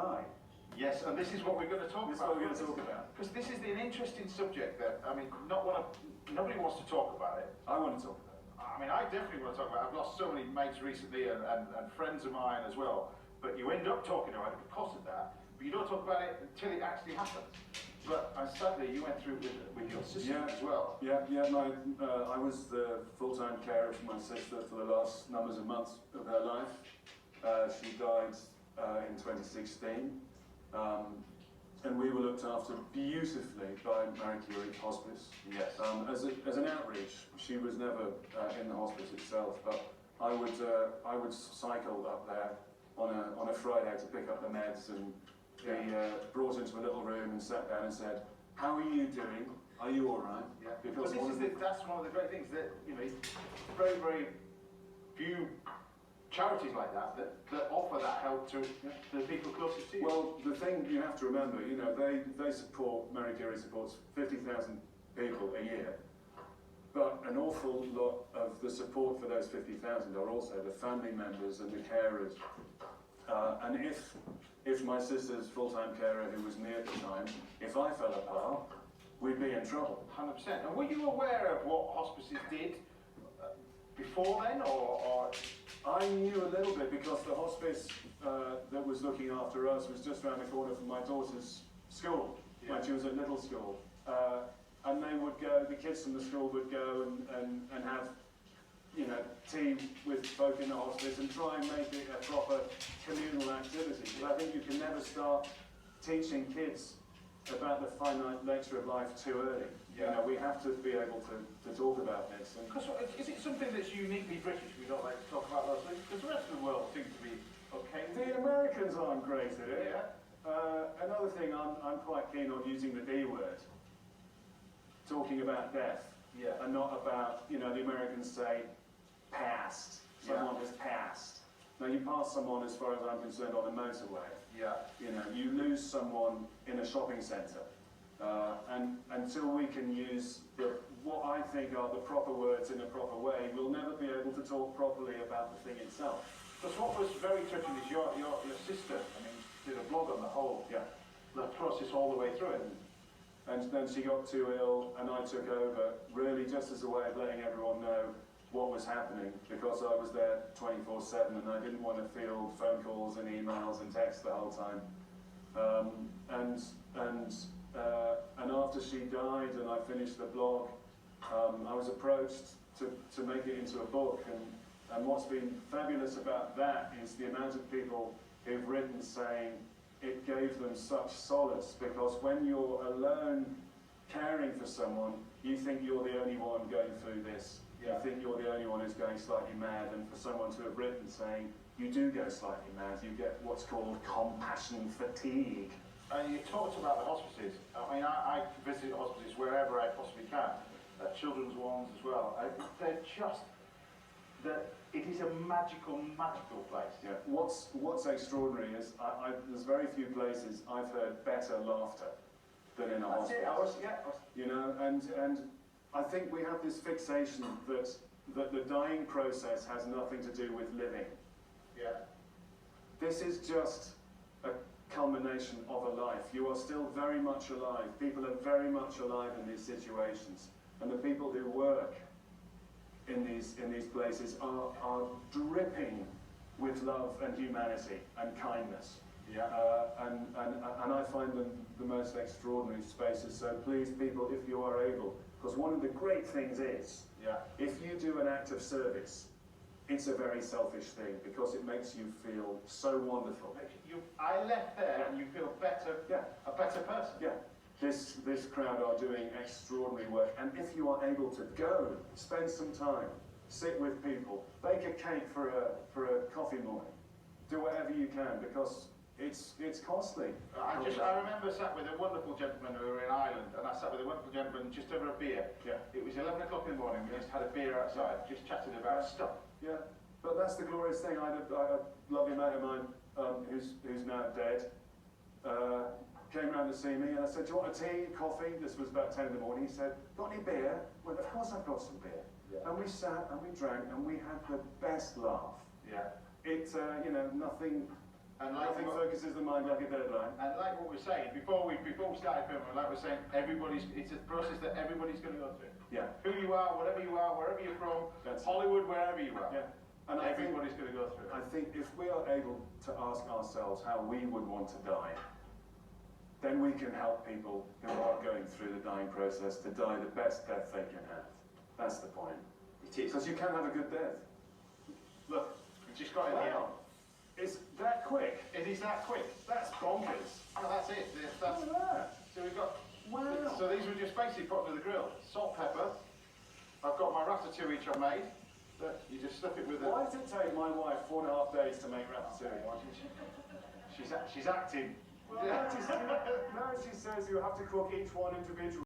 die. Yes, and this is what we're going to talk This is about. what we're going to talk about. Because this is an interesting subject that, I mean, nobody wants to talk about it. I want to talk about it. I mean, I definitely want to talk about it. I've lost so many mates recently and friends of mine as well. But you end up talking about it because of that, but you don't talk about it until it actually happens. But sadly, you went through it with your sister as well. Yeah. I was the full-time carer for my sister for the last numbers of months of her life. She died in 2016. And we were looked after beautifully by Marie Curie Hospice. Yes. As an outreach, she was never in the hospice itself, but I would cycle up there on a Friday to pick up the meds and be brought into a little room and sat down and said, "How are you doing? Are you all right?" Yeah. Because that's one of the great things that very, very few charities like that offer that help to the people closest to you. Well, the thing you have to remember, they support, Marie Curie supports 50,000 people a year, but an awful lot of the support for those 50,000 are also the family members and the carers. And if my sister's full-time carer, who was me at the time, if I fell apart, we'd be in trouble. 100%. And were you aware of what hospices did before then, or? I knew a little bit because the hospice that was looking after us was just around the corner from my daughter's school, when she was at little school. And they would go, the kids from the school would go and have, tea with folk in the hospice and try and make it a proper communal activity. But I think you can never start teaching kids about the finite nature of life too early. We have to be able to talk about this. Because is it something that's uniquely British? We don't like to talk about those things because the rest of the world seems to be okay. The Americans aren't great at it. Yeah. Another thing, I'm quite keen on using the D word, talking about death, and not about, the Americans say, passed. Someone has passed. Now, you pass someone, as far as I'm concerned, on a motorway. Yeah. You lose someone in a shopping centre. And until we can use what I think are the proper words in a proper way, we'll never be able to talk properly about the thing itself. Because what was very touching is your sister, did a blog on the whole the process all the way through it. And then she got too ill, and I took over, really just as a way of letting everyone know what was happening, because I was there 24/7, and I didn't want to field phone calls and emails and texts the whole time. And after she died and I finished the blog, I was approached to make it into a book. And what's been fabulous about that is the amount of people who've written saying it gave them such solace, because when you're alone caring for someone, you think you're the only one going through this. You think you're the only one who's going slightly mad, and for someone to have written saying you do go slightly mad, you get what's called compassion fatigue. And you talked about the hospices. I visit hospices wherever I possibly can, children's ones as well. They're just it is a magical place. Yeah. What's extraordinary is there's very few places I've heard better laughter than in a hospital. And I think we have this fixation that the dying process has nothing to do with living. Yeah. This is just a culmination of a life. You are still very much alive. People are very much alive in these situations. And the people who work in these places are dripping with love and humanity and kindness. Yeah. And I find them the most extraordinary spaces. So please, people, if you are able, because one of the great things is, if you do an act of service, it's a very selfish thing, because it makes you feel so wonderful. I left there and you feel better, a better person. Yeah. This crowd are doing extraordinary work, and if you are able to go, spend some time, sit with people, bake a cake for a coffee morning, do whatever you can, because it's costly. I remember sat with a wonderful gentleman who were in Ireland, and I sat with a wonderful gentleman just over a beer. Yeah. It was 11 o'clock in the morning. We just had a beer outside, just chatted about stuff. Yeah, but that's the glorious thing. I had a lovely mate of mine who's now dead. Came round to see me, and I said, "Do you want a tea, coffee?" This was about 10 in the morning. He said, "Got any beer?" I went, "Of course I've got some beer." Yeah. And we sat and we drank and we had the best laugh. Yeah. It, And like Nothing what, focuses the mind like a deadline. and like what we're saying, before we started filming, like we're saying, it's a process that everybody's going to go through. Yeah. Who you are, whatever you are, wherever you're from, That's- Hollywood, wherever you are. Yeah. And I think, Everybody's going to go through it. I think if we are able to ask ourselves how we would want to die, then we can help people who are going through the dying process to die the best death they can have. That's the point. It is. Because you can have a good death. Look, we just got in the end. Wow. It's that quick. It is that quick. That's bonkers. Oh, that's it. That's, Look at that. so we've got. Wow. So these were just basically put under the grill. Salt, pepper. I've got my ratatouille which I made. Look, you just stuff it with a. Why does it take my wife 4.5 days to make ratatouille? She's acting. Well, no, she says you have to cook each one individually.